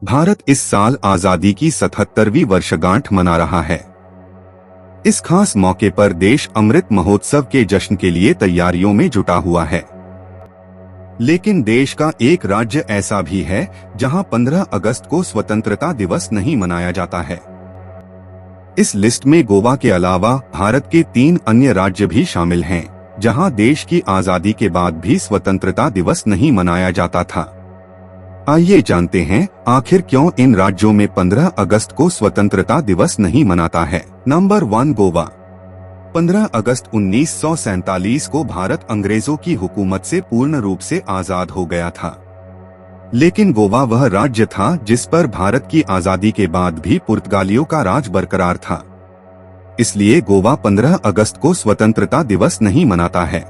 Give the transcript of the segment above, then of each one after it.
भारत इस साल आजादी की 77वीं वर्षगांठ मना रहा है। इस खास मौके पर देश अमृत महोत्सव के जश्न के लिए तैयारियों में जुटा हुआ है। लेकिन देश का एक राज्य ऐसा भी है जहां 15 अगस्त को स्वतंत्रता दिवस नहीं मनाया जाता है। इस लिस्ट में गोवा के अलावा भारत के 3 अन्य राज्य भी शामिल हैं, जहां देश की आजादी के बाद भी स्वतंत्रता दिवस नहीं मनाया जाता था। आइए जानते हैं आखिर क्यों इन राज्यों में 15 अगस्त को स्वतंत्रता दिवस नहीं मनाता है। नंबर 1, गोवा। 15 अगस्त 1947 को भारत अंग्रेजों की हुकूमत से पूर्ण रूप से आजाद हो गया था। लेकिन गोवा वह राज्य था जिस पर भारत की आजादी के बाद भी पुर्तगालियों का राज बरकरार था। इसलिए गोवा 15 अगस्त को स्वतंत्रता दिवस नहीं मनाता है।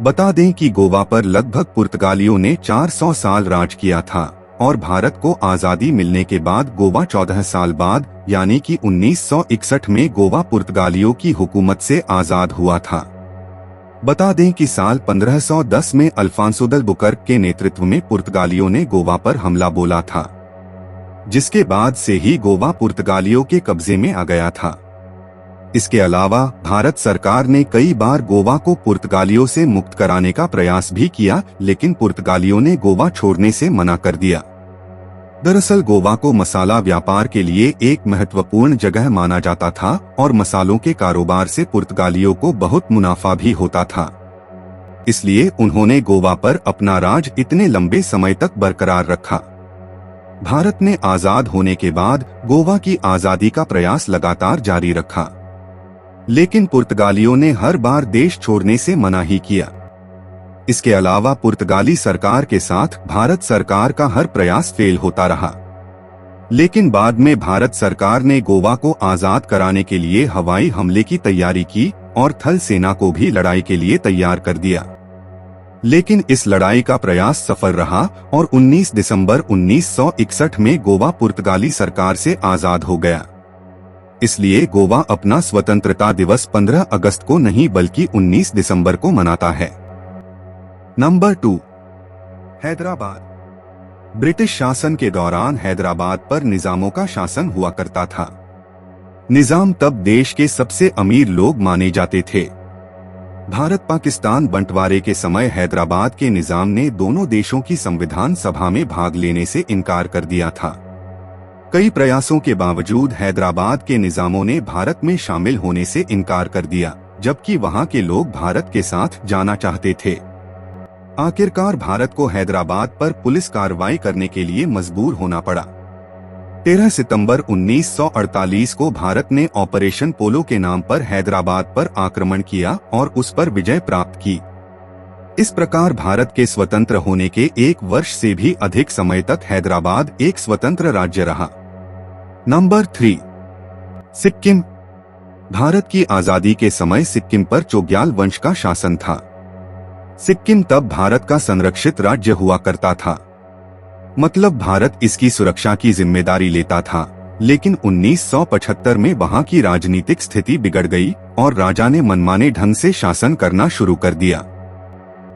बता दें कि गोवा पर लगभग पुर्तगालियों ने 400 साल राज किया था और भारत को आजादी मिलने के बाद गोवा 14 साल बाद यानी कि 1961 में गोवा पुर्तगालियों की हुकूमत से आजाद हुआ था। बता दें कि साल 1510 में अल्फांसो दे अल्बुकर्क के नेतृत्व में पुर्तगालियों ने गोवा पर हमला बोला था, जिसके बाद से ही गोवा पुर्तगालियों के कब्जे में आ गया था। इसके अलावा भारत सरकार ने कई बार गोवा को पुर्तगालियों से मुक्त कराने का प्रयास भी किया, लेकिन पुर्तगालियों ने गोवा छोड़ने से मना कर दिया। दरअसल गोवा को मसाला व्यापार के लिए एक महत्वपूर्ण जगह माना जाता था और मसालों के कारोबार से पुर्तगालियों को बहुत मुनाफा भी होता था। इसलिए उन्होंने गोवा पर अपना राज इतने लंबे समय तक बरकरार रखा। भारत ने आजाद होने के बाद गोवा की आजादी का प्रयास लगातार जारी रखा, लेकिन पुर्तगालियों ने हर बार देश छोड़ने से मना ही किया। इसके अलावा पुर्तगाली सरकार के साथ भारत सरकार का हर प्रयास फेल होता रहा। लेकिन बाद में भारत सरकार ने गोवा को आजाद कराने के लिए हवाई हमले की तैयारी की और थल सेना को भी लड़ाई के लिए तैयार कर दिया। लेकिन इस लड़ाई का प्रयास सफल रहा और 19 दिसंबर 1961 में गोवा पुर्तगाली सरकार से आजाद हो गया। इसलिए गोवा अपना स्वतंत्रता दिवस 15 अगस्त को नहीं बल्कि 19 दिसंबर को मनाता है। नंबर 2, हैदराबाद। ब्रिटिश शासन के दौरान हैदराबाद पर निजामों का शासन हुआ करता था। निजाम तब देश के सबसे अमीर लोग माने जाते थे। भारत पाकिस्तान बंटवारे के समय हैदराबाद के निजाम ने दोनों देशों की संविधान सभा में भाग लेने से इनकार कर दिया था। कई प्रयासों के बावजूद हैदराबाद के निजामों ने भारत में शामिल होने से इनकार कर दिया, जबकि वहां के लोग भारत के साथ जाना चाहते थे। आखिरकार भारत को हैदराबाद पर पुलिस कार्रवाई करने के लिए मजबूर होना पड़ा। 13 सितंबर 1948 को भारत ने ऑपरेशन पोलो के नाम पर हैदराबाद पर आक्रमण किया और उस पर विजय प्राप्त की। इस प्रकार भारत के स्वतंत्र होने के 1 वर्ष से भी अधिक समय तक हैदराबाद एक स्वतंत्र राज्य रहा। नंबर 3, सिक्किम। भारत की आजादी के समय सिक्किम पर चोग्याल वंश का शासन था। सिक्किम तब भारत का संरक्षित राज्य हुआ करता था, मतलब भारत इसकी सुरक्षा की जिम्मेदारी लेता था। लेकिन 1975 में वहां की राजनीतिक स्थिति बिगड़ गई और राजा ने मनमाने ढंग से शासन करना शुरू कर दिया।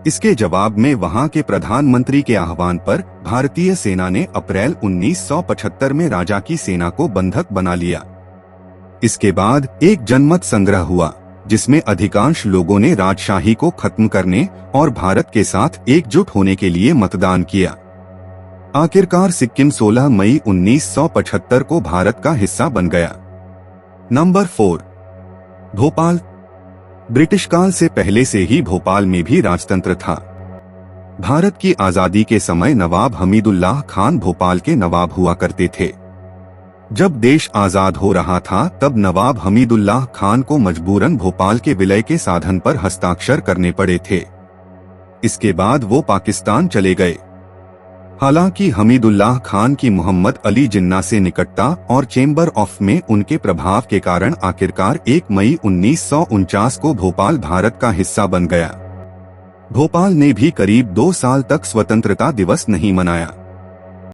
इसके जवाब में वहां के प्रधानमंत्री के आह्वान पर भारतीय सेना ने अप्रैल 1975 में राजा की सेना को बंधक बना लिया। इसके बाद एक जनमत संग्रह हुआ, जिसमें अधिकांश लोगों ने राजशाही को खत्म करने और भारत के साथ एकजुट होने के लिए मतदान किया। आखिरकार सिक्किम 16 मई 1975 को भारत का हिस्सा बन गया। नंबर 4, भोपाल। ब्रिटिश काल से पहले से ही भोपाल में भी राजतंत्र था। भारत की आजादी के समय नवाब हमीदुल्लाह खान भोपाल के नवाब हुआ करते थे। जब देश आजाद हो रहा था तब नवाब हमीदुल्लाह खान को मजबूरन भोपाल के विलय के साधन पर हस्ताक्षर करने पड़े थे। इसके बाद वो पाकिस्तान चले गए। हालांकि हमीदुल्लाह खान की मोहम्मद अली जिन्ना से निकटता और चेंबर ऑफ में उनके प्रभाव के कारण आखिरकार 1 मई 1949 को भोपाल भारत का हिस्सा बन गया। भोपाल ने भी करीब 2 साल तक स्वतंत्रता दिवस नहीं मनाया।